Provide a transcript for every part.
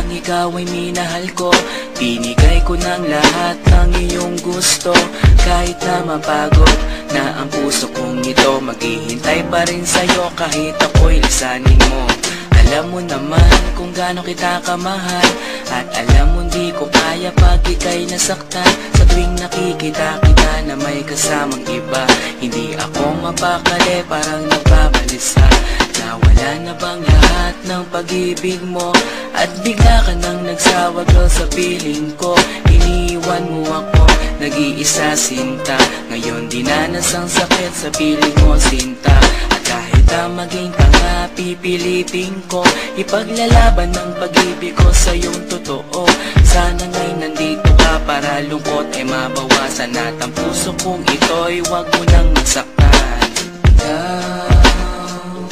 Sadyang ikaw ay minahal ko, binigay ko ng lahat ng iyong gusto. Kahit na mapagod na ang puso kong ito, maghihintay pa rin sa'yo kahit ako'y lisanin mo. Alam mo naman kung gaano kita kamahal, at alam mo di ko kaya pag ika'y nasaktan. Sa tuwing nakikita kita na may kasamang iba, hindi ako mapakali, parang nagbabalisa. Nawala na bang lahat ng pag-ibig mo? At bigla ka nang nagsawa girl sa piling ko. Iniwan mo ako, nag-iisa sinta. Ngayon dinanas ang sakit sa piling mo sinta. At kahit na maging tanga, pipilitin ko ipaglalaban ng pag-ibig ko sa iyong totoo. Sana nga'y nandito ka para lungkot ay mabawasan, at ang puso kong ito'y wag mo nang masaktan. Ikaw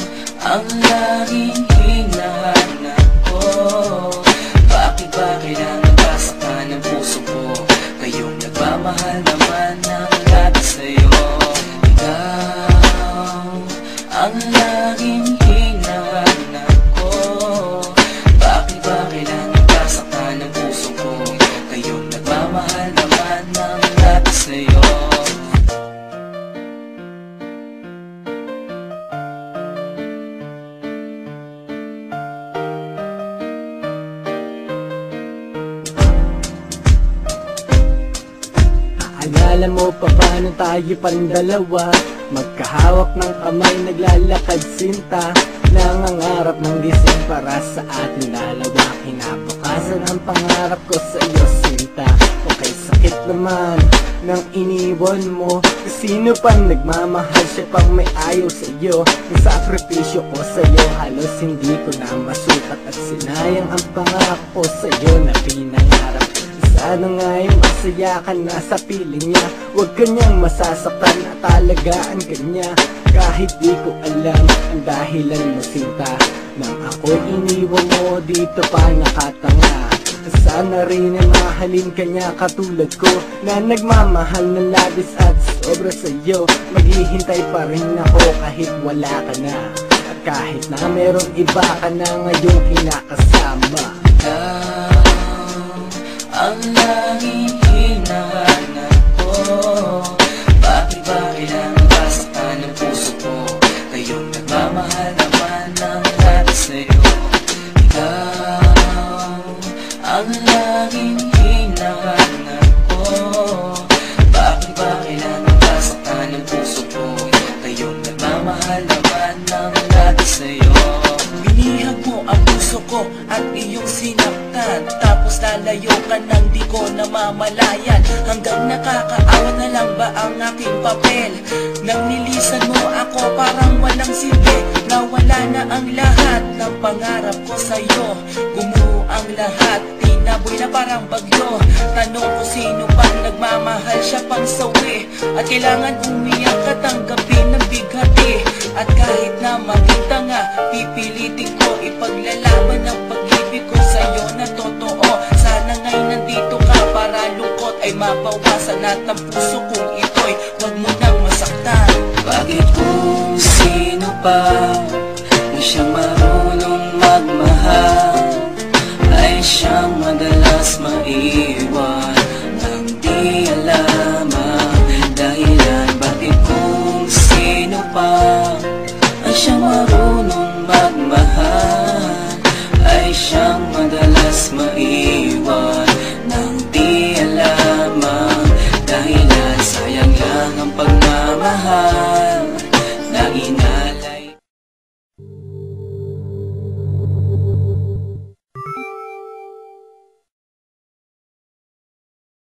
ang laging hinahanap ko. Bakit ba kailangan pasaktan ng puso ko? Kayong nagmamahal naman ng lahat sa'yo. Ikaw ang laging hinahanap ko. Bakit ba kailangan pasaktan ng puso ko? Kayong nagmamahal naman ng lahat sa'yo. Alala mo pa ba nung tayo pang dalawa, magkahawak ng kamay, naglalakad sinta, nangangarap ng gising para sa ating dalawa. Kinabukasan ang pangarap ko sa iyo sinta. Okay, sakit naman nang iniwan mo. Sino pang nagmamahal, siya pang may ayaw sa iyo. Yung sakripisyo ko sa iyo, halos hindi ko na masukat. At sinayang ang pangako ko sa iyo na pinangarap. Sana nga'y masaya ka na sa piling niya. Huwag kanyang masasaktan at alagaan ka niya. Kahit di ko alam ang dahilan mo sinta, nang ako'y iniwan mo dito pa nakatanga. Sana rin ay mahalin ka niya katulad ko, na nagmamahal ng labis at sobra sa'yo. Maghihintay pa rin ako kahit wala ka na, at kahit na merong iba ka na ngayong kinakasama. Ang laging hinahanap ko. Bakit ba kailangan pasaktan ng puso ko? Kayong nagmamahal naman ng lahat sa'yo. Ikaw ang laging hinahanap ko. Bakit ba kailangan pasaktan ng puso ko? Kayong nagmamahal naman ng lahat sa'yo. Binihag mo ang puso ko at iyong sinaktan, tapos lalayo ka nang di ko namamalayan. Hanggang nakakaawa na lang ba ang aking papel? Nang nilisan mo ako parang walang silbi. Nawala na ang lahat ng pangarap ko sa'yo. Gumuho ang lahat, tinaboy na parang bagyo. Tanong ko sino pang nagmamahal, siya pang sawi. At kailangan umiyak at tanggapin ng bighati. At kahit na maging tanga, pipilitin ko ipaglalaban ng pag-ibig ko sa'yo na totoo. Sana nga'y nandito ka para lungkot ay mabawasan, at ang puso kong ito'y wag mo nang masaktan. Bakit kung sino pa na siyang marunong magmahal, ay siyang madalas maiwan nang di alam ang dahilan? Bakit kung sino pa ay siyang marunong magmahal, ay siyang madalas maiwan